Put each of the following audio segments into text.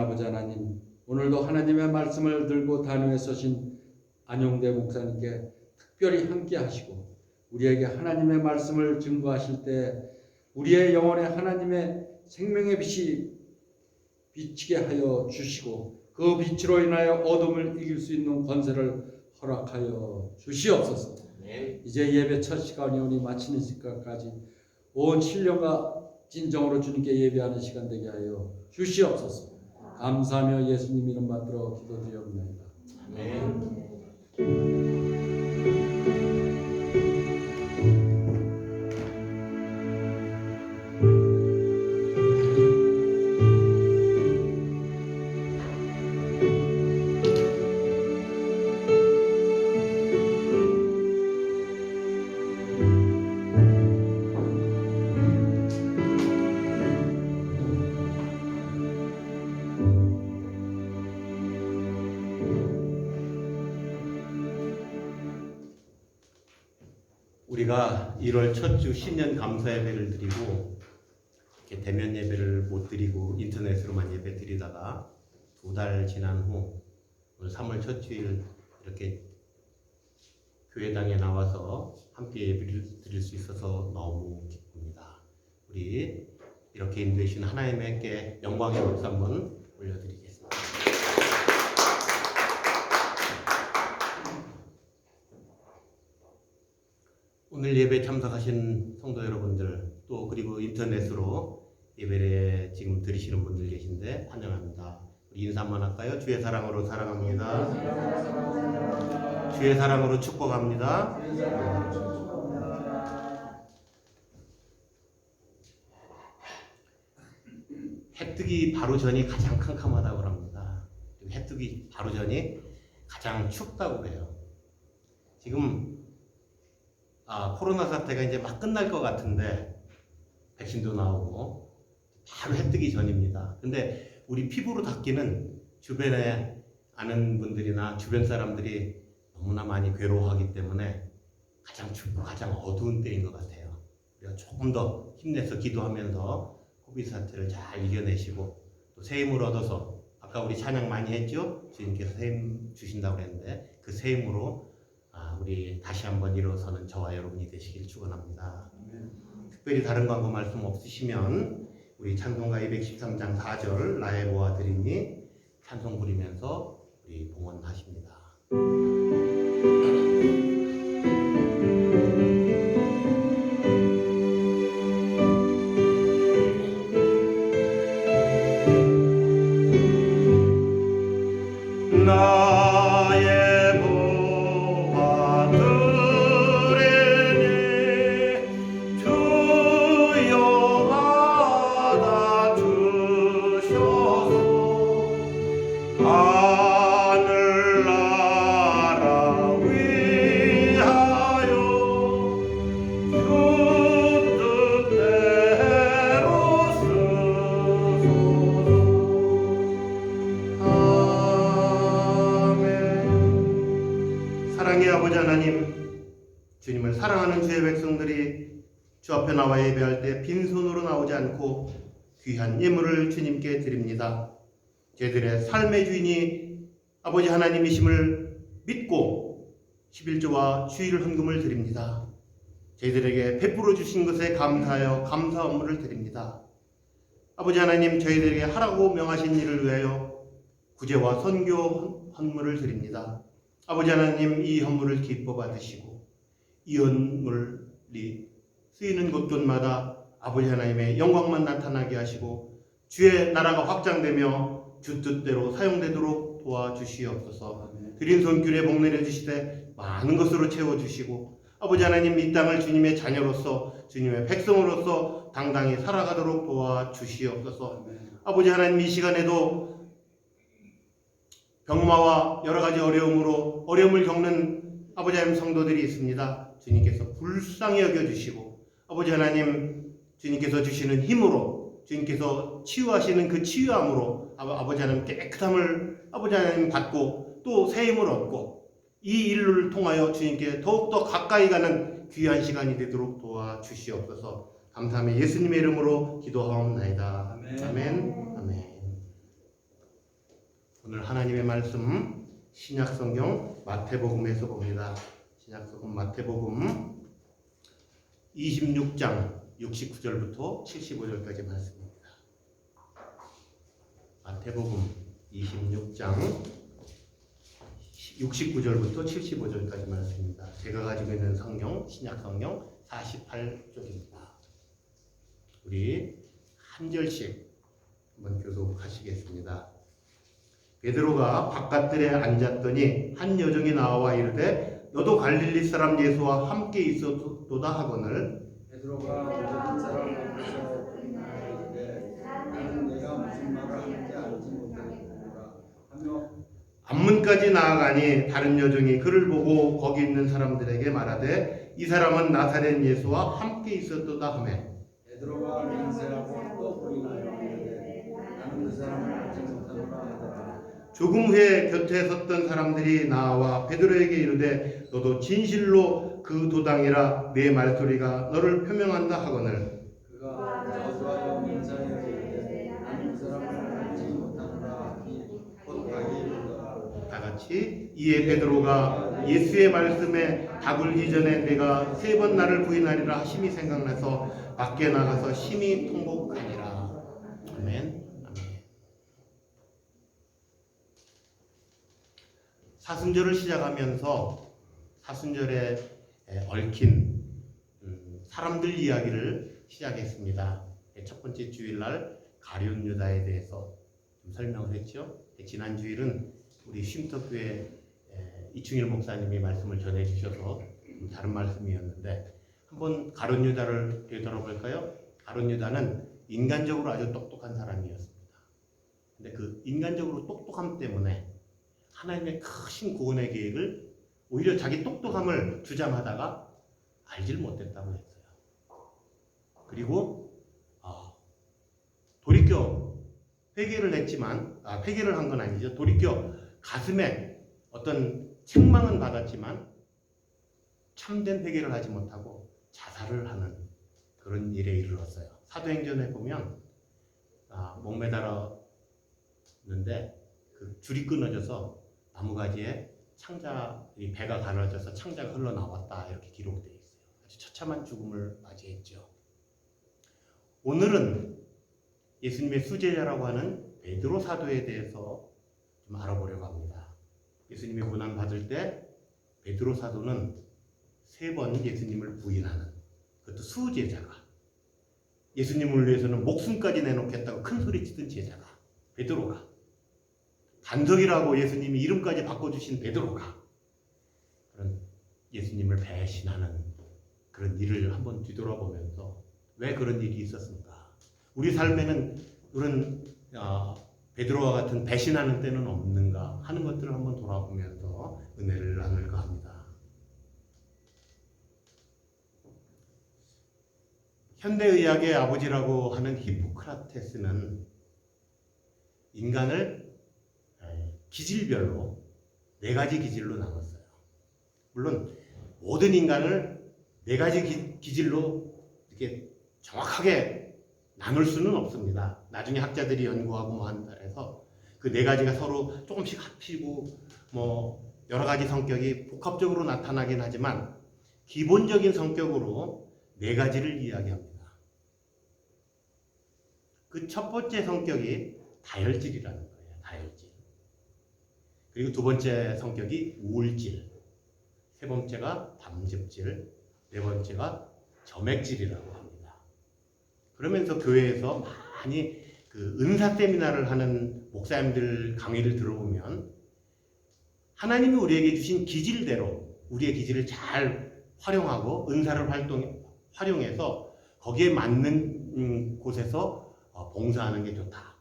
아버지 하나님, 오늘도 하나님의 말씀을 들고 단위에 서신 안용대 목사님께 특별히 함께 하시고 우리에게 하나님의 말씀을 증거하실 때 우리의 영혼에 하나님의 생명의 빛이 비치게 하여 주시고 그 빛으로 인하여 어둠을 이길 수 있는 권세를 허락하여 주시옵소서. 이제 예배 첫 시간이 오니 마치는 시간까지 온 7년과 진정으로 주님께 예배하는 시간 되게 하여 주시옵소서. 감사하며 예수님 이름 받들어 기도드리옵나이다. 아멘. 우리가 1월 첫 주 신년 감사 예배를 드리고 이렇게 대면 예배를 못 드리고 인터넷으로만 예배 드리다가 2달 지난 후 오늘 3월 첫 주일 이렇게 교회당에 나와서 함께 예배를 드릴 수 있어서 너무 기쁩니다. 우리 이렇게 인도해 주신 하나님께 영광의 박수 한번 올려드리겠습니다. 오늘 예배 참석하신 성도 여러분들 또 그리고 인터넷으로 예배를 지금 들으시는 분들 계신데 환영합니다. 우리 인사 한번 할까요? 주의 사랑으로 사랑합니다. 주의 사랑으로 축복합니다. 해 뜨기 바로 전이 가장 캄캄하다고 합니다. 해 뜨기 바로 전이 가장 춥다고 해요. 지금 코로나 사태가 이제 막 끝날 것 같은데 백신도 나오고 바로 해 뜨기 전입니다. 근데 우리 피부로 닿기는 주변에 아는 분들이나 주변 사람들이 너무나 많이 괴로워하기 때문에 가장 춥고 가장 어두운 때인 것 같아요. 우리가 조금 더 힘내서 기도하면서 코비드 사태를 잘 이겨내시고 또 새 힘을 얻어서 아까 우리 찬양 많이 했죠? 주님께서 새 힘 주신다고 했는데 그 새 힘으로 우리 다시 한번 일어서는 저와 여러분이 되시길 축원합니다. 특별히 다른 광고 말씀 없으시면 우리 찬송가 213장 4절 나의 로아 드리니 찬송 부리면서 우리 봉헌하십니다. 주님을 사랑하는 주의 백성들이 주 앞에 나와 예배할 때 빈손으로 나오지 않고 귀한 예물을 주님께 드립니다. 저희들의 삶의 주인이 아버지 하나님이심을 믿고 11조와 주일 헌금을 드립니다. 저희들에게 베풀어 주신 것에 감사하여 감사 헌물을 드립니다. 아버지 하나님, 저희들에게 하라고 명하신 일을 위하여 구제와 선교 헌물을 드립니다. 아버지 하나님, 이 헌물을 기뻐 받으시고 이 헌물이 쓰이는 곳곳마다 아버지 하나님의 영광만 나타나게 하시고 주의 나라가 확장되며 주 뜻대로 사용되도록 도와주시옵소서. 드린 손길에 복 내려주시되 많은 것으로 채워주시고 아버지 하나님, 이 땅을 주님의 자녀로서 주님의 백성으로서 당당히 살아가도록 도와주시옵소서. 아버지 하나님, 이 시간에도 병마와 여러가지 어려움을 겪는 아버지 하나님 성도들이 있습니다. 주님께서 불쌍히 여겨주시고 아버지 하나님, 주님께서 주시는 힘으로 주님께서 치유하시는 그 치유함으로 아버지 하나님 깨끗함을 아버지 하나님 받고 또 새 힘을 얻고 이 일을 통하여 주님께 더욱더 가까이 가는 귀한 시간이 되도록 도와주시옵소서. 감사하며 예수님의 이름으로 기도하옵나이다. 아멘. 아멘. 아멘. 오늘 하나님의 말씀 신약성경 마태복음에서 봅니다. 신약성경 마태복음 26장 69절부터 75절까지 말씀입니다. 마태복음 26장 69절부터 75절까지 말씀입니다. 제가 가지고 있는 성경 신약성경 48쪽입니다. 우리 한 절씩 한번 교독하시겠습니다. 베드로가 바깥들에 앉았더니 한 여종이 나와 이르되 너도 갈릴리 사람 예수와 함께 있었도다 하거늘 베드로가 모든 사람 앞에서 이르되 나는 내가 무슨 말을 함께 알지 못하겠노라 하며 앞문까지 나아가니 다른 여종이 그를 보고 거기 있는 사람들에게 말하되 이 사람은 나사렛 예수와 함께 있었도다 하매 베드로가 맹세하고 또 부인하여 이르되 나는 그 사람을 알지 못하노라 하더라. 조금 후에 곁에 섰던 사람들이 나와 베드로에게 이르되 너도 진실로 그 도당이라 내 말소리가 너를 표명한다 하거늘 그가 저주하여 맹세하여 이르되 나는 그 사람을 알지 못하노라 하니 곧 닭이 이르더라. 다 같이 이에 베드로가 예수의 말씀에 답을 이전에 내가 3번 나를 부인하리라 하심이 생각나서 밖에 나가서 심히 통곡하니라. 아멘. 사순절을 시작하면서 사순절에 얽힌 사람들 이야기를 시작했습니다. 첫 번째 주일날 가룟 유다에 대해서 좀 설명을 했죠. 지난 주일은 우리 쉼터교회 이충일 목사님이 말씀을 전해주셔서 다른 말씀이었는데 한번 가룟 유다를 되돌아볼까요? 가룟 유다는 인간적으로 아주 똑똑한 사람이었습니다. 근데 그 인간적으로 똑똑함 때문에 하나님의 크신 구원의 계획을 오히려 자기 똑똑함을 주장하다가 알질 못했다고 했어요. 그리고 돌이켜 회개를 했지만 회개를 한 건 아니죠. 돌이켜 가슴에 어떤 책망은 받았지만 참된 회개를 하지 못하고 자살을 하는 그런 일에 이르렀어요. 사도행전에 보면 목매달았는데 그 줄이 끊어져서 나무가지에 이 배가 가라져서 창자가 흘러나왔다 이렇게 기록되어 있어요. 아주 처참한 죽음을 맞이했죠. 오늘은 예수님의 수제자라고 하는 베드로 사도에 대해서 좀 알아보려고 합니다. 예수님이 고난 받을 때 베드로 사도는 3번 예수님을 부인하는 그것도 수제자가 예수님을 위해서는 목숨까지 내놓겠다고 큰 소리치던 제자가 베드로가 반석이라고 예수님이 이름까지 바꿔주신 베드로가 그런 예수님을 배신하는 그런 일을 한번 뒤돌아보면서 왜 그런 일이 있었습니까? 우리 삶에는 그런 베드로와 같은 배신하는 때는 없는가 하는 것들을 한번 돌아보면서 은혜를 나눌까 합니다. 현대의학의 아버지라고 하는 히포크라테스는 인간을 기질별로 4가지 기질로 나눴어요. 물론 모든 인간을 4가지 기질로 이렇게 정확하게 나눌 수는 없습니다. 나중에 학자들이 연구하고 뭐 한다 해서 그 4가지가 서로 조금씩 합치고 뭐 여러 가지 성격이 복합적으로 나타나긴 하지만 기본적인 성격으로 4가지를 이야기합니다. 그 첫 번째 성격이 다혈질이라는 거예요. 다혈질. 그리고 두 번째 성격이 우울질, 세 번째가 담즙질, 네 번째가 점액질이라고 합니다. 그러면서 교회에서 많이 그 은사 세미나를 하는 목사님들 강의를 들어보면 하나님이 우리에게 주신 기질대로 우리의 기질을 잘 활용하고 은사를 활용해서 거기에 맞는 곳에서 봉사하는 게 좋다.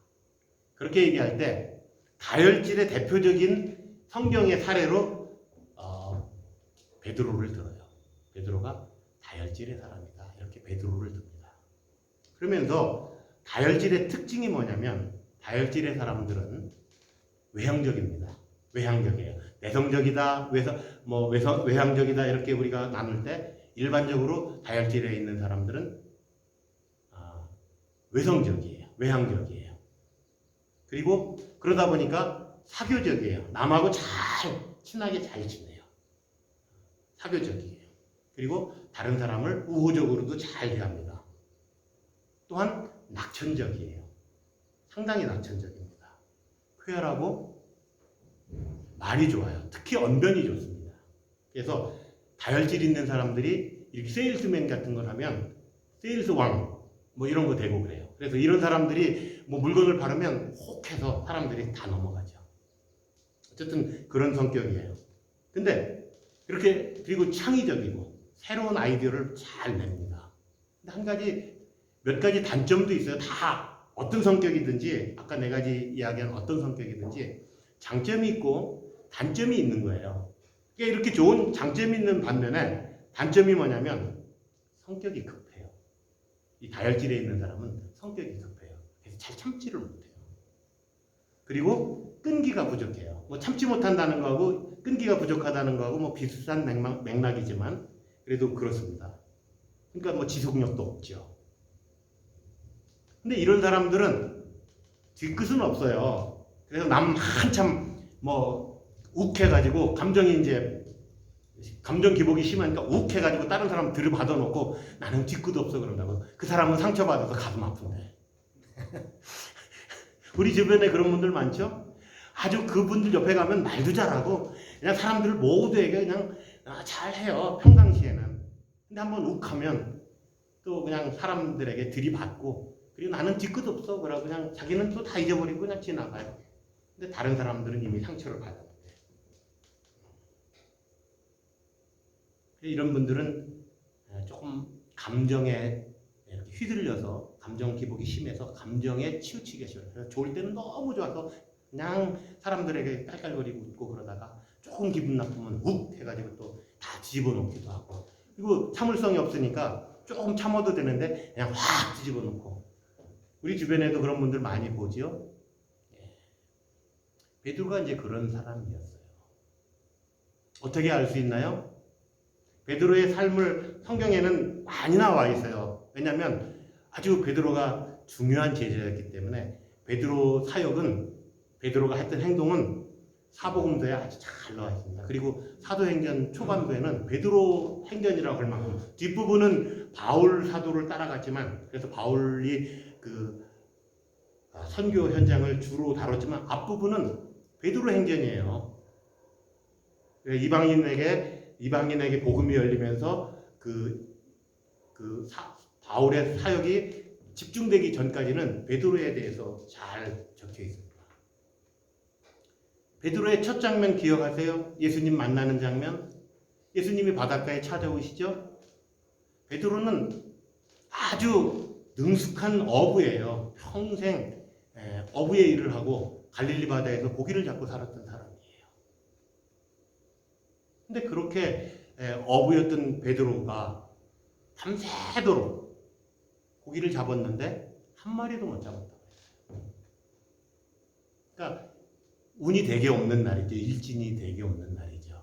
그렇게 얘기할 때 다혈질의 대표적인 성경의 사례로 베드로를 들어요. 베드로가 다혈질의 사람이다. 이렇게 베드로를 듭니다. 그러면서 다혈질의 특징이 뭐냐면 다혈질의 사람들은 외향적입니다. 외향적이에요. 내성적이다, 외향적이다 이렇게 우리가 나눌 때 일반적으로 다혈질에 있는 사람들은 외성적이에요. 외향적이에요. 그리고 그러다 보니까 사교적이에요. 남하고 친하게 잘 지내요. 사교적이에요. 그리고 다른 사람을 우호적으로도 잘 대합니다. 또한 낙천적이에요. 상당히 낙천적입니다. 쾌활하고 말이 좋아요. 특히 언변이 좋습니다. 그래서 다혈질 있는 사람들이 이렇게 세일스맨 같은 걸 하면 세일스 왕 뭐 이런 거 되고 그래요. 그래서 이런 사람들이 뭐 물건을 바르면 혹해서 사람들이 다 넘어가죠. 어쨌든 그런 성격이에요. 근데 이렇게 그리고 창의적이고 새로운 아이디어를 잘 냅니다. 근데 한 가지 몇 가지 단점도 있어요. 다 어떤 성격이든지 아까 네 가지 이야기한 어떤 성격이든지 장점이 있고 단점이 있는 거예요. 그러니까 이렇게 좋은 장점이 있는 반면에 단점이 뭐냐면 성격이 급해요. 이 다혈질에 있는 사람은 성격이 급해요. 그래서 잘 참지를 못해요. 그리고 끈기가 부족해요. 뭐 참지 못한다는 거하고 끈기가 부족하다는 거하고 뭐 비슷한 맥락이지만 그래도 그렇습니다. 그러니까 뭐 지속력도 없죠. 근데 이런 사람들은 뒤끝은 없어요. 그래서 남 한참 뭐 욱해가지고 감정 기복이 심하니까 욱해가지고 다른 사람 들이받아 놓고 나는 뒤끝 없어 그런다고. 그 사람은 상처받아서 가슴 아픈데. 우리 주변에 그런 분들 많죠? 아주 그분들 옆에 가면 말도 잘하고 그냥 사람들 모두에게 그냥 잘해요. 평상시에는. 근데 한번 욱하면 또 그냥 사람들에게 들이받고 그리고 나는 뒤끝 없어 그러고 그냥 자기는 또 다 잊어버리고 그냥 지나가요. 근데 다른 사람들은 이미 상처를 받았는데 이런 분들은 조금 감정에 이렇게 휘둘려서 감정 기복이 심해서 감정에 치우치게 싫어요. 좋을 때는 너무 좋아서 그냥 사람들에게 깔깔거리고 웃고 그러다가 조금 기분 나쁘면 욱 해가지고 또 다 뒤집어 놓기도 하고 그리고 참을성이 없으니까 조금 참아도 되는데 그냥 확 뒤집어 놓고 우리 주변에도 그런 분들 많이 보지요. 베드로가 이제 그런 사람이었어요. 어떻게 알 수 있나요? 베드로의 삶을 성경에는 많이 나와 있어요. 왜냐하면 아주 베드로가 중요한 제자였기 때문에 베드로 사역은 베드로가 했던 행동은 사복음서에 아주 잘 나와 있습니다. 그리고 사도행전 초반부에는 베드로 행전이라고 할 만큼 뒷부분은 바울 사도를 따라갔지만 그래서 바울이 그 선교 현장을 주로 다뤘지만 앞부분은 베드로 행전이에요. 이방인에게 복음이 열리면서 바울의 사역이 집중되기 전까지는 베드로에 대해서 잘 적혀 있습니다. 베드로의 첫 장면 기억하세요? 예수님 만나는 장면? 예수님이 바닷가에 찾아오시죠? 베드로는 아주 능숙한 어부예요. 평생 어부의 일을 하고 갈릴리 바다에서 고기를 잡고 살았던 사람이에요. 근데 그렇게 어부였던 베드로가 밤새도록 고기를 잡았는데 한 마리도 못 잡았다고 했어요. 그러니까 운이 되게 없는 날이죠. 일진이 되게 없는 날이죠.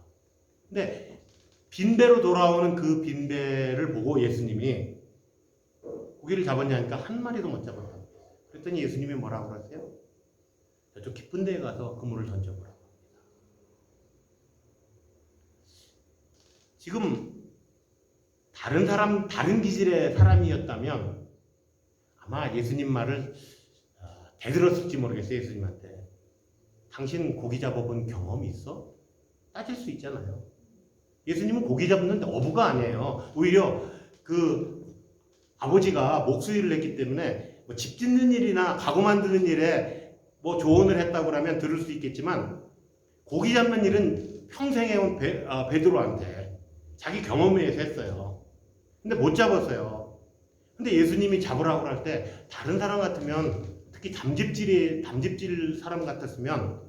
근데 빈배로 돌아오는 그 빈배를 보고 예수님이 고기를 잡았냐니까 한 마리도 못 잡았다고 했어요. 그랬더니 예수님이 뭐라고 그러세요? 저쪽 깊은 데에 가서 그물을 던져보라고 합니다. 지금 다른 기질의 사람이었다면 아마 예수님 말을 대들었을지 모르겠어요. 예수님한테. 당신 고기 잡아본 경험이 있어? 따질 수 있잖아요. 예수님은 고기 잡는데 어부가 아니에요. 오히려 그 아버지가 목수일을 했기 때문에 뭐 집 짓는 일이나 가구 만드는 일에 뭐 조언을 했다고 하면 들을 수 있겠지만 고기 잡는 일은 평생 해온 베드로한테 자기 경험에 의해서 했어요. 근데 못 잡았어요. 근데 예수님이 잡으라고 할 때 다른 사람 같으면 특히 담즙질 사람 같았으면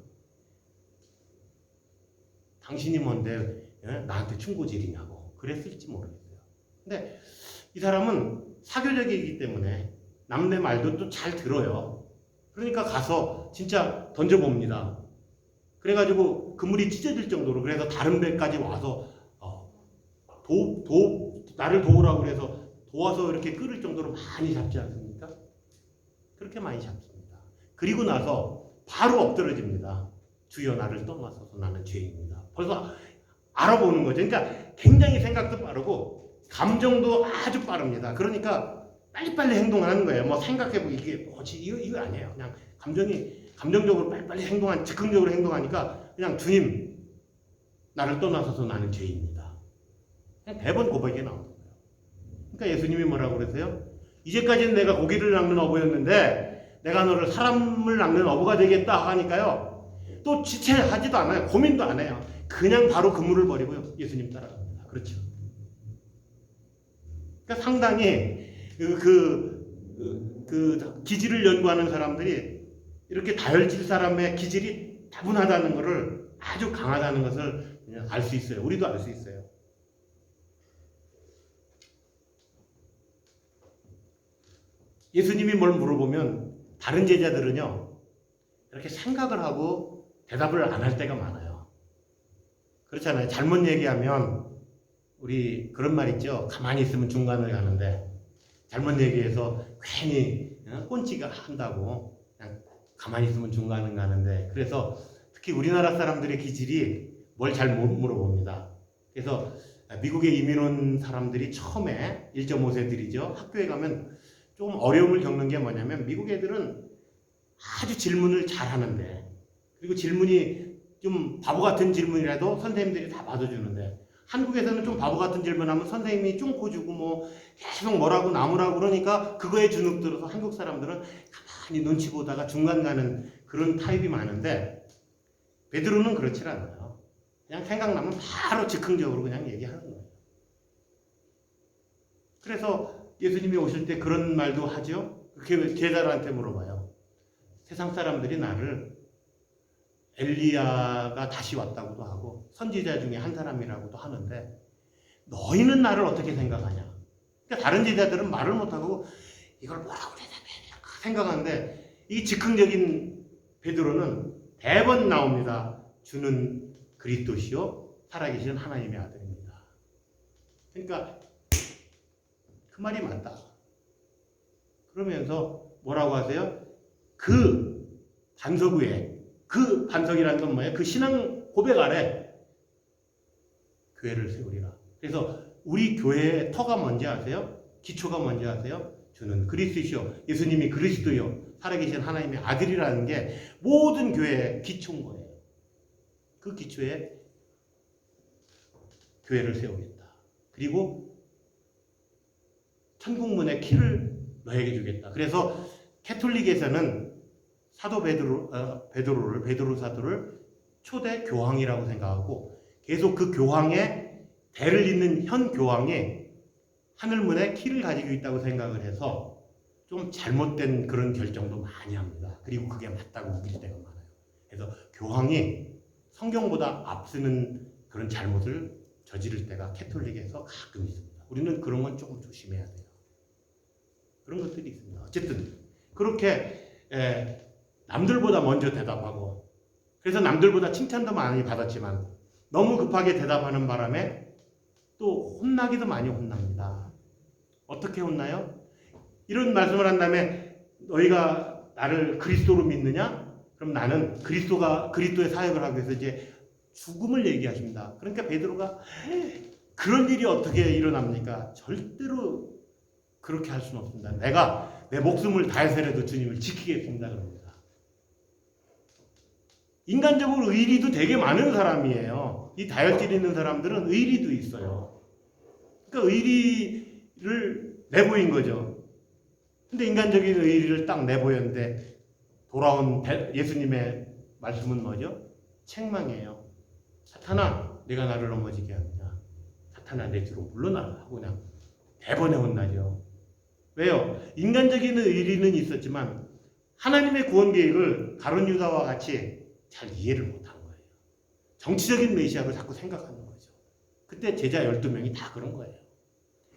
당신이 뭔데 나한테 충고질이냐고 그랬을지 모르겠어요. 근데 이 사람은 사교적이기 때문에 남의 말도 또 잘 들어요. 그러니까 가서 진짜 던져봅니다. 그래가지고 그물이 찢어질 정도로 그래서 다른 배까지 와서 나를 도우라고 그래서 도와서 이렇게 끌을 정도로 많이 잡지 않습니까? 그렇게 많이 잡습니다. 그리고 나서 바로 엎드러집니다. 주여 나를 떠나서서 나는 죄인입니다. 벌써 알아보는 거죠. 그러니까 굉장히 생각도 빠르고 감정도 아주 빠릅니다. 그러니까 빨리빨리 행동하는 거예요. 뭐 생각해보고 이게 뭐지? 이거 아니에요. 그냥 감정적으로 빨리빨리 즉흥적으로 행동하니까 그냥 주님, 나를 떠나서서 나는 죄인입니다. 그냥 대번 고백이 나오는 거예요. 그러니까 예수님이 뭐라고 그러세요? 이제까지는 내가 고기를 낚는 어부였는데 내가 너를 사람을 낚는 어부가 되겠다 하니까요. 또 지체하지도 않아요. 고민도 안 해요. 그냥 바로 그물을 버리고요. 예수님 따라갑니다. 그렇죠. 그러니까 상당히 그 기질을 연구하는 사람들이 이렇게 다혈질 사람의 기질이 다분하다는 것을 아주 강하다는 것을 알 수 있어요. 우리도 알 수 있어요. 예수님이 뭘 물어보면 다른 제자들은요 이렇게 생각을 하고 대답을 안 할 때가 많아요. 그렇잖아요. 잘못 얘기하면 우리 그런 말 있죠. 가만히 있으면 중간을 가는데 잘못 얘기해서 괜히 꼰치가 한다고 그냥 가만히 있으면 중간을 가는데 그래서 특히 우리나라 사람들의 기질이 뭘 잘 못 물어봅니다. 그래서 미국에 이민 온 사람들이 처음에 1.5세들이죠. 학교에 가면 좀 어려움을 겪는 게 뭐냐면 미국 애들은 아주 질문을 잘 하는데 그리고 질문이 좀 바보 같은 질문이라도 선생님들이 다 받아주는데 한국에서는 좀 바보 같은 질문하면 선생님이 쫑코 주고 뭐 계속 뭐라고 나무라고 그러니까 그거에 주눅 들어서 한국 사람들은 가만히 눈치 보다가 중간 가는 그런 타입이 많은데 베드로는 그렇지 않아요. 그냥 생각나면 바로 즉흥적으로 그냥 얘기하는 거예요. 그래서 예수님이 오실 때 그런 말도 하죠. 제자들한테 물어봐요. 세상 사람들이 나를 엘리야가 다시 왔다고도 하고 선지자 중에 한 사람이라고도 하는데 너희는 나를 어떻게 생각하냐? 그러니까 다른 제자들은 말을 못하고 이걸 뭐라고 해야 되나 생각하는데 이 즉흥적인 베드로는 대번 나옵니다. 주는 그리스도시요 살아계신 하나님의 아들입니다. 그러니까 그 말이 맞다. 그러면서 뭐라고 하세요? 그 반석 위에 그 반석이라는 건 뭐예요? 그 신앙 고백 아래 교회를 세우리라. 그래서 우리 교회의 터가 뭔지 아세요? 기초가 뭔지 아세요? 주는 그리스도시요 예수님이 그리스도요 살아계신 하나님의 아들이라는 게 모든 교회의 기초인 거예요. 그 기초에 교회를 세우겠다. 그리고 천국문의 키를 너에게 주겠다. 그래서 캐톨릭에서는 사도 베드로 사도를 초대 교황이라고 생각하고 계속 그 교황의 대를 잇는 현 교황이 하늘문에 키를 가지고 있다고 생각을 해서 좀 잘못된 그런 결정도 많이 합니다. 그리고 그게 맞다고 믿을 때가 많아요. 그래서 교황이 성경보다 앞서는 그런 잘못을 저지를 때가 캐톨릭에서 가끔 있습니다. 우리는 그런 건 조금 조심해야 돼요. 그런 것들이 있습니다. 어쨌든 그렇게 남들보다 먼저 대답하고 그래서 남들보다 칭찬도 많이 받았지만 너무 급하게 대답하는 바람에 또 혼나기도 많이 혼납니다. 어떻게 혼나요? 이런 말씀을 한 다음에 너희가 나를 그리스도로 믿느냐? 그럼 나는 그리스도의 사역을 하기 위해서 이제 죽음을 얘기하십니다. 그러니까 베드로가 그런 일이 어떻게 일어납니까? 절대로 그렇게 할 수는 없습니다. 내가 내 목숨을 다해서라도 주님을 지키겠습니다. 그럽니다. 인간적으로 의리도 되게 많은 사람이에요. 이 다혈질 있는 사람들은 의리도 있어요. 그러니까 의리를 내보인 거죠. 근데 인간적인 의리를 딱 내보였는데 돌아온 예수님의 말씀은 뭐죠? 책망이에요. 사탄아, 네가 나를 넘어지게 하느냐? 사탄아, 내 뒤로 물러나라 하고 그냥 대번에 혼나죠. 왜요? 인간적인 의리는 있었지만 하나님의 구원 계획을 가룟 유다와 같이 잘 이해를 못한 거예요. 정치적인 메시아를 자꾸 생각하는 거죠. 그때 제자 12명이 다 그런 거예요.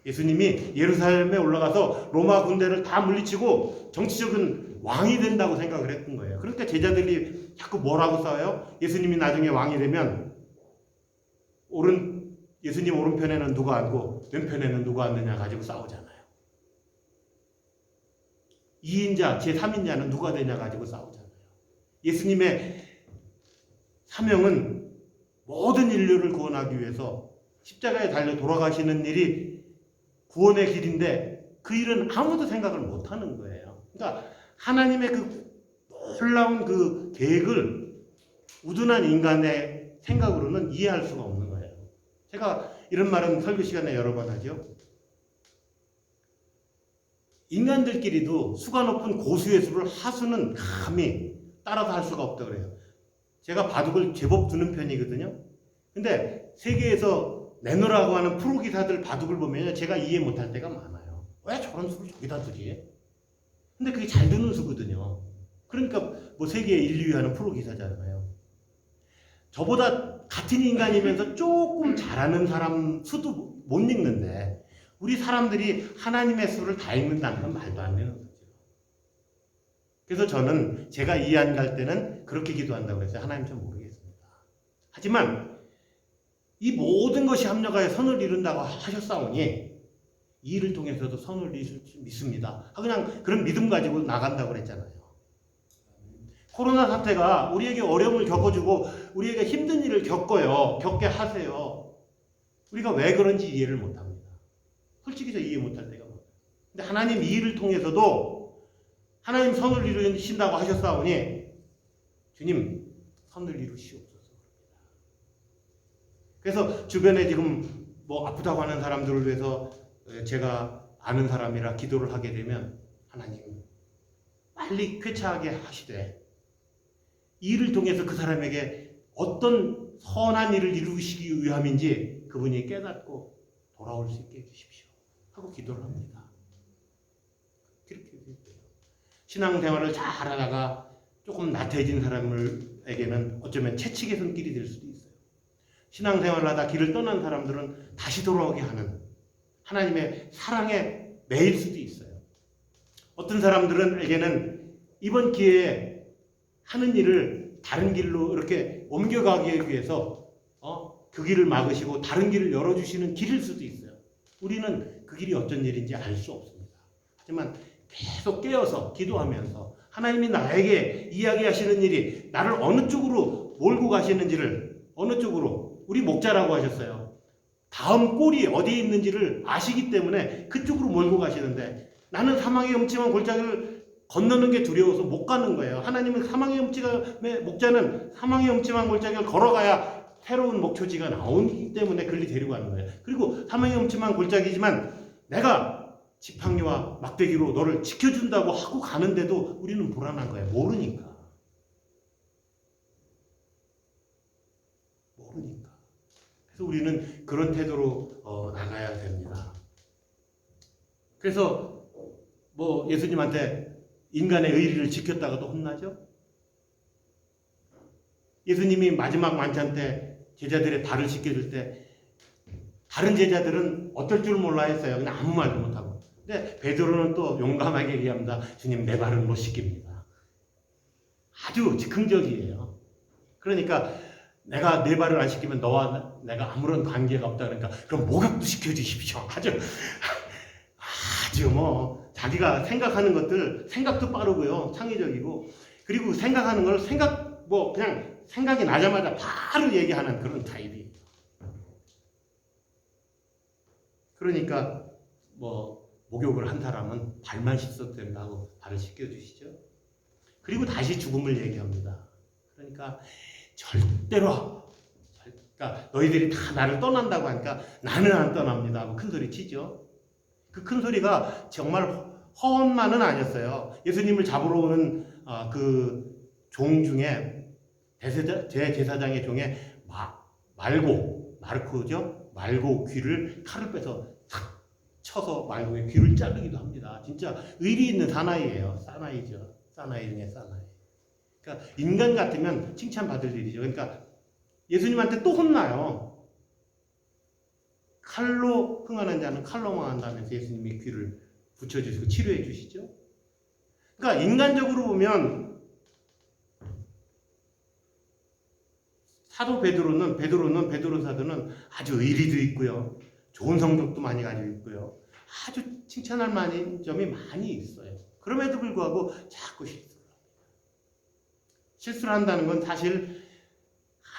예수님이 예루살렘에 올라가서 로마 군대를 다 물리치고 정치적인 왕이 된다고 생각을 했던 거예요. 그러니까 제자들이 자꾸 뭐라고 싸워요? 예수님이 나중에 왕이 되면 예수님 오른편에는 누가 앉고 왼편에는 누가 앉느냐 가지고 싸우잖아요. 2인자, 제3인자는 누가 되냐 가지고 싸우잖아요. 예수님의 사명은 모든 인류를 구원하기 위해서 십자가에 달려 돌아가시는 일이 구원의 길인데 그 일은 아무도 생각을 못하는 거예요. 그러니까 하나님의 그 놀라운 그 계획을 우둔한 인간의 생각으로는 이해할 수가 없는 거예요. 제가 이런 말은 설교 시간에 여러 번 하죠. 인간들끼리도 수가 높은 고수의 수를 하수는 감히 따라서 할 수가 없다 그래요. 제가 바둑을 제법 두는 편이거든요. 근데 세계에서 내놓으라고 하는 프로 기사들 바둑을 보면 제가 이해 못할 때가 많아요. 왜 저런 수를 저기다 두지? 근데 그게 잘 두는 수거든요. 그러니까 뭐 세계 1, 2위 하는 프로 기사잖아요. 저보다 같은 인간이면서 조금 잘하는 사람 수도 못 읽는데 우리 사람들이 하나님의 수를 다 읽는다는 건 말도 안 되는 거죠. 그래서 저는 제가 이해 안 갈 때는 그렇게 기도한다고 했어요. 하나님 좀 모르겠습니다. 하지만 이 모든 것이 합력하여 선을 이룬다고 하셨사오니 이 일을 통해서도 선을 이룰 줄 믿습니다. 그냥 그런 믿음 가지고 나간다고 그랬잖아요. 코로나 사태가 우리에게 어려움을 겪어주고 우리에게 힘든 일을 겪게 하세요. 우리가 왜 그런지 이해를 못합니다. 솔직히 저 이해 못할 때가 많아요. 근데 하나님 이 일을 통해서도 하나님 선을 이루신다고 하셨사오니 주님 선을 이루시옵소서. 그래서 주변에 지금 뭐 아프다고 하는 사람들을 위해서 제가 아는 사람이라 기도를 하게 되면 하나님 빨리 쾌차하게 하시되 이 일을 통해서 그 사람에게 어떤 선한 일을 이루시기 위함인지 그분이 깨닫고 돌아올 수 있게 해주십시오 하고 기도를 합니다. 그렇게 돼요. 신앙생활을 잘 하다가 조금 나태해진 사람에게는 어쩌면 채찍의 손길이 될 수도 있어요. 신앙생활을 하다 길을 떠난 사람들은 다시 돌아오게 하는 하나님의 사랑에 매일 수도 있어요. 어떤 사람들에게는 이번 기회에 하는 일을 다른 길로 이렇게 옮겨가기 위해서 그 길을 막으시고 다른 길을 열어주시는 길일 수도 있어요. 우리는 그 길이 어떤 일인지 알 수 없습니다. 하지만 계속 깨어서 기도하면서 하나님이 나에게 이야기하시는 일이 나를 어느 쪽으로 몰고 가시는지를 어느 쪽으로 우리 목자라고 하셨어요. 다음 꼴이 어디에 있는지를 아시기 때문에 그쪽으로 몰고 가시는데 나는 사망의 음침한 골짜기를 건너는 게 두려워서 못 가는 거예요. 하나님은 목자는 사망의 음침한 골짜기를 걸어가야 새로운 목표지가 나오기 때문에 그리 데리고 가는 거예요. 그리고 사망의 음침한 골짜기지만 내가 지팡이와 막대기로 너를 지켜준다고 하고 가는데도 우리는 불안한 거예요. 모르니까. 그래서 우리는 그런 태도로 나가야 됩니다. 그래서 뭐 예수님한테 인간의 의리를 지켰다가도 혼나죠? 예수님이 마지막 만찬 때 제자들의 발을 씻겨줄 때 다른 제자들은 어떨 줄 몰라 했어요. 그냥 아무 말도 못하고. 근데 베드로는 또 용감하게 얘기합니다. 주님 내 발은 못 씻깁니다. 아주 즉흥적이에요. 그러니까 내가 내 발을 안 씻기면 너와 내가 아무런 관계가 없다 그러니까 그럼 목욕도 시켜주십시오. 아주 뭐 자기가 생각하는 것들 생각도 빠르고요. 창의적이고 그리고 생각하는 걸 그냥 생각이 나자마자 바로 얘기하는 그런 타입이에요. 그러니까 뭐 목욕을 한 사람은 발만 씻어도 된다고 발을 씻겨주시죠. 그리고 다시 죽음을 얘기합니다. 그러니까 절대로 그러니까 너희들이 다 나를 떠난다고 하니까 나는 안 떠납니다 하고 큰 소리 치죠. 그 큰 소리가 정말 허언만은 아니었어요. 예수님을 잡으러 오는 그 종 중에 제사장의 종에 마르코죠. 말고 귀를 칼을 빼서 탁 쳐서 말고의 귀를 자르기도 합니다. 진짜 의리 있는 사나이예요. 사나이죠. 사나이 중에 사나이. 그러니까 인간 같으면 칭찬받을 일이죠. 그러니까 예수님한테 또 혼나요. 칼로 흥하는 자는 칼로 망한다면서 예수님이 귀를 붙여주시고 치료해 주시죠. 그러니까 인간적으로 보면 사도 베드로 사도는 아주 의리도 있고요. 좋은 성격도 많이 가지고 있고요. 아주 칭찬할 만한 점이 많이 있어요. 그럼에도 불구하고 자꾸 실수를 합니다. 실수를 한다는 건 사실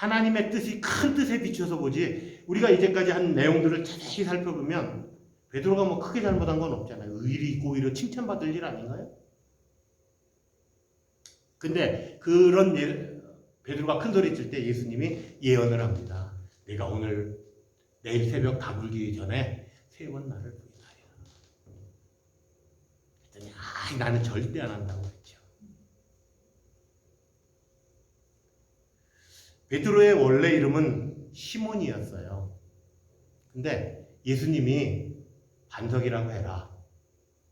하나님의 뜻이 큰 뜻에 비춰서 보지 우리가 이제까지 한 내용들을 자세히 살펴보면 베드로가 뭐 크게 잘못한 건 없잖아요. 의리 있고 오히려 칭찬받을 일 아닌가요? 근데 그런 베드로가 큰 소리 칠 때 예수님이 예언을 합니다. 내가 오늘 내일 새벽 다불기 전에 3번 나를 부인하리라. 그랬더니 나는 절대 안 한다고 했죠. 베드로의 원래 이름은 시몬이었어요. 근데 예수님이 반석이라고 해라.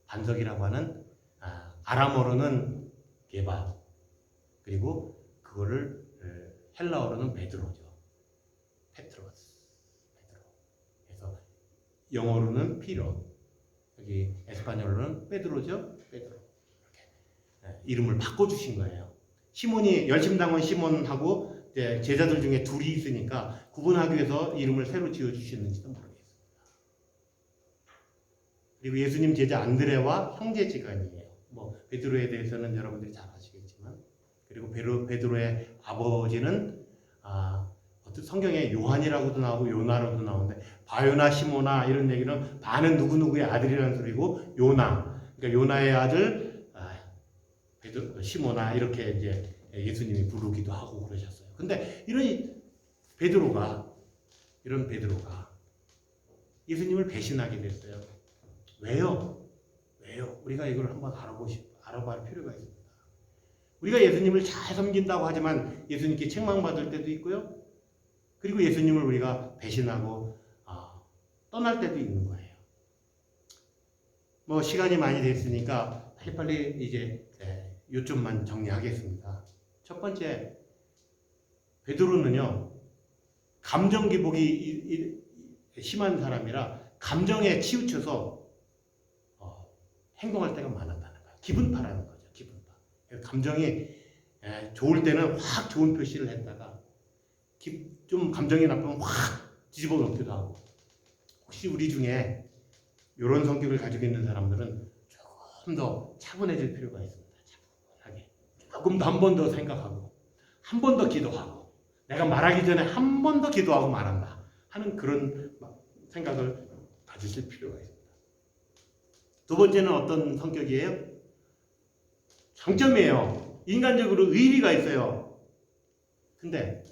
반석이라고 하는 아람어로는 게바, 그리고 그거를 헬라어로는 베드로죠. 페트로스. 베드로. 그래서 영어로는 피로, 여기 에스파뇰어로는 페드로죠. 베드로. 이렇게 이름을 바꿔주신 거예요. 시몬이 열심당원 시몬하고 제자들 중에 둘이 있으니까 구분하기 위해서 이름을 새로 지어주셨는지도 모르겠습니다. 그리고 예수님 제자 안드레와 형제지간이에요. 뭐 베드로에 대해서는 여러분들이 잘 아시겠지만, 그리고 베드로의 아버지는 어떤 성경에 요한이라고도 나오고 요나라고도 나오는데, 바요나 시모나 이런 얘기는 바는 누구누구의 아들이라는 소리고, 요나, 그러니까 요나의 아들 시모나 이렇게 이제 예수님이 부르기도 하고 그러셨어요. 근데 이런 베드로가 예수님을 배신하게 됐어요. 왜요? 우리가 이걸 한번 알아볼 필요가 있습니다. 우리가 예수님을 잘 섬긴다고 하지만 예수님께 책망받을 때도 있고요. 그리고 예수님을 우리가 배신하고 떠날 때도 있는 거예요. 뭐 시간이 많이 됐으니까 빨리빨리 이제 요점만 정리하겠습니다. 첫 번째, 베드로는요, 감정 기복이 심한 사람이라 감정에 치우쳐서 행동할 때가 많았다는 거예요. 기분파라는 거죠. 기분파. 감정이 좋을 때는 확 좋은 표시를 했다가 좀 감정이 나쁘면 확 뒤집어 놓기도 하고. 혹시 우리 중에 이런 성격을 가지고 있는 사람들은 조금 더 차분해질 필요가 있습니다. 차분하게. 조금 더 한 번 더 생각하고, 한 번 더 기도하고, 내가 말하기 전에 한 번 더 기도하고 말한다 하는 그런 생각을 가지실 필요가 있습니다. 두 번째는 어떤 성격이에요? 장점이에요. 인간적으로 의리가 있어요. 근데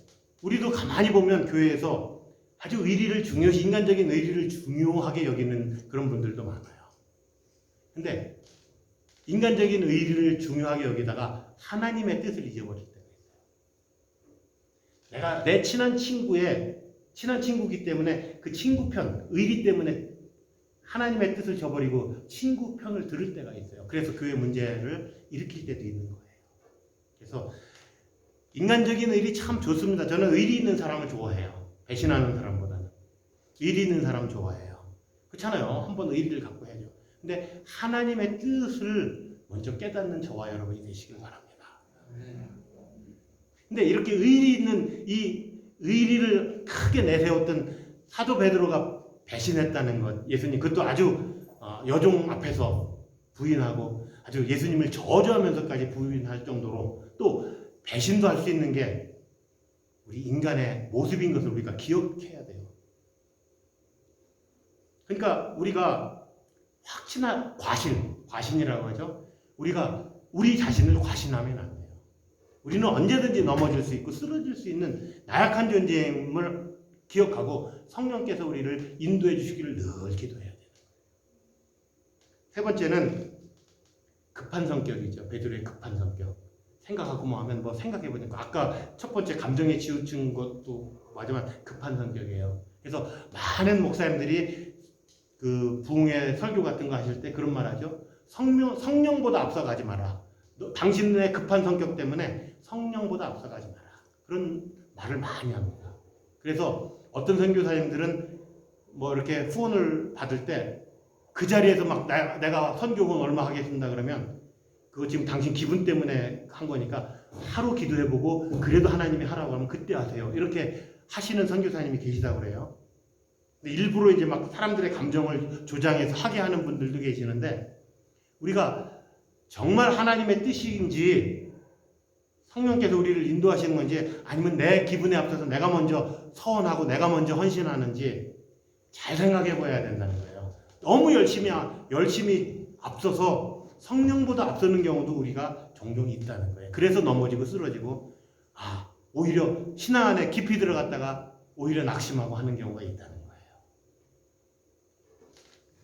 우리도 가만히 보면 교회에서 아주 의리를 중요시, 인간적인 의리를 중요하게 여기는 그런 분들도 많아요. 근데 인간적인 의리를 중요하게 여기다가 하나님의 뜻을 잊어버릴 때가 있어요. 내가 내 친한 친구이기 때문에 그 친구 편, 의리 때문에 하나님의 뜻을 저버리고 친구 편을 들을 때가 있어요. 그래서 교회 문제를 일으킬 때도 있는 거예요. 그래서 인간적인 의리 참 좋습니다. 저는 의리 있는 사람을 좋아해요. 배신하는 사람보다는. 의리 있는 사람 좋아해요. 그렇잖아요. 한번 의리를 갖고 해야죠. 근데 하나님의 뜻을 먼저 깨닫는 저와 여러분이 되시길 바랍니다. 근데 이렇게 의리 있는 이 의리를 크게 내세웠던 사도 베드로가 배신했다는 것, 예수님, 그것도 아주 여종 앞에서 부인하고 아주 예수님을 저주하면서까지 부인할 정도로, 또 배신도 할 수 있는 게 우리 인간의 모습인 것을 우리가 기억해야 돼요. 그러니까 우리가 확신한 과신이라고 하죠. 우리가 우리 자신을 과신하면 안 돼요. 우리는 언제든지 넘어질 수 있고 쓰러질 수 있는 나약한 존재임을 기억하고 성령께서 우리를 인도해 주시기를 늘 기도해야 돼요. 세 번째는 급한 성격이죠. 베드로의 급한 성격. 생각하고 뭐 하면 뭐 생각해 보니까 아까 첫 번째 감정에 치우친 것도 맞지만 급한 성격이에요. 그래서 많은 목사님들이 그 부흥회 설교 같은 거 하실 때 그런 말 하죠. 성령보다 앞서가지 마라. 당신의 급한 성격 때문에 성령보다 앞서가지 마라. 그런 말을 많이 합니다. 그래서 어떤 선교사님들은 뭐 이렇게 후원을 받을 때 그 자리에서 막 내가 선교금 얼마 하겠습니다 그러면 그거 지금 당신 기분 때문에 한 거니까 하루 기도해보고 그래도 하나님이 하라고 하면 그때 하세요. 이렇게 하시는 선교사님이 계시다고 그래요. 근데 일부러 이제 막 사람들의 감정을 조장해서 하게 하는 분들도 계시는데, 우리가 정말 하나님의 뜻인지 성령께서 우리를 인도하시는 건지 아니면 내 기분에 앞서서 내가 먼저 서원하고 내가 먼저 헌신하는지 잘 생각해 봐야 된다는 거예요. 너무 열심히 앞서서 성령보다 앞서는 경우도 우리가 종종 있다는 거예요. 그래서 넘어지고 쓰러지고 오히려 신앙 안에 깊이 들어갔다가 오히려 낙심하고 하는 경우가 있다는 거예요.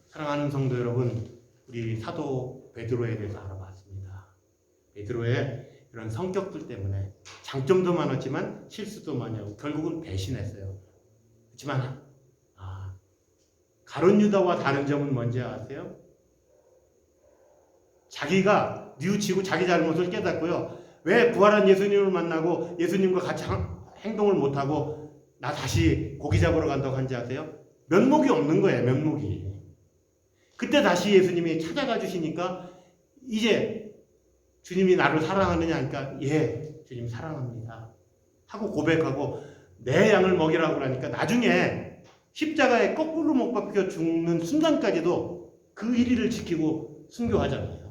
사랑하는 성도 여러분, 우리 사도 베드로에 대해서 알아봤습니다. 베드로의 이런 성격들 때문에 장점도 많았지만 실수도 많이 하고 결국은 배신했어요. 그렇지만 가룟 유다와 다른 점은 뭔지 아세요? 자기가 뉘우치고 자기 잘못을 깨닫고요. 왜 부활한 예수님을 만나고 예수님과 같이 행동을 못하고 나 다시 고기 잡으러 간다고 한지 아세요? 면목이 없는 거예요. 면목이. 그때 다시 예수님이 찾아가 주시니까 이제 주님이 나를 사랑하느냐 하니까 예, 주님 사랑합니다 하고 고백하고 내 양을 먹이라고 그러니까 나중에 십자가에 거꾸로 못 박혀 죽는 순간까지도 그 일위를 지키고 순교하잖아요.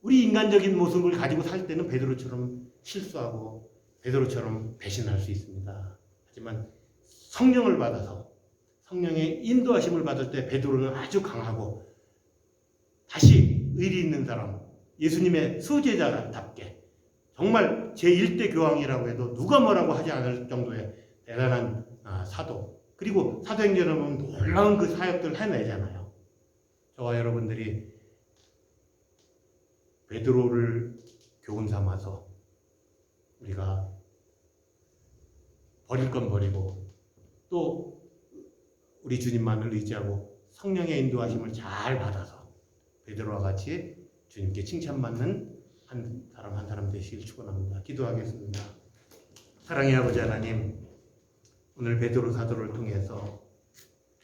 우리 인간적인 모습을 가지고 살 때는 베드로처럼 실수하고 베드로처럼 배신할 수 있습니다. 하지만 성령을 받아서 성령의 인도하심을 받을 때 베드로는 아주 강하고 다시 의리 있는 사람, 예수님의 수제자답게 정말 제1대 교황이라고 해도 누가 뭐라고 하지 않을 정도의 대단한 사도, 그리고 사도행전에 보면 놀라운 그 사역들을 해내잖아요. 저와 여러분들이 베드로를 교훈 삼아서 우리가 버릴 건 버리고 또 우리 주님만을 의지하고 성령의 인도하심을 잘 받아서 베드로와 같이 주님께 칭찬받는 한 사람 되시길 축원합니다. 기도하겠습니다. 사랑의 아버지 하나님, 오늘 베드로 사도를 통해서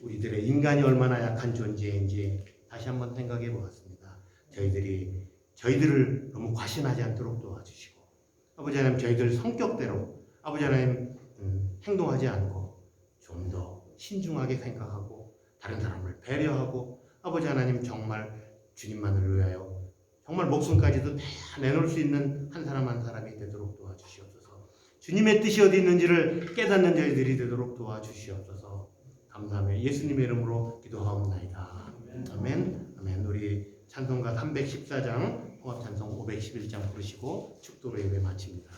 우리들의 인간이 얼마나 약한 존재인지 다시 한번 생각해 보았습니다. 저희들을 너무 과신하지 않도록 도와주시고, 아버지 하나님 저희들 성격대로 아버지 하나님 행동하지 않고 좀 더 신중하게 생각하고 다른 사람을 배려하고 아버지 하나님 정말 주님만을 위하여 정말 목숨까지도 다 내놓을 수 있는 한 사람 한 사람이 되도록 도와주시옵소서. 주님의 뜻이 어디 있는지를 깨닫는 저희들이 되도록 도와주시옵소서. 감사하며 예수님의 이름으로 기도하옵나이다. 아멘. 아멘. 우리 찬송가 314장, 홍합찬송 511장 부르시고 축도로 예배 마칩니다.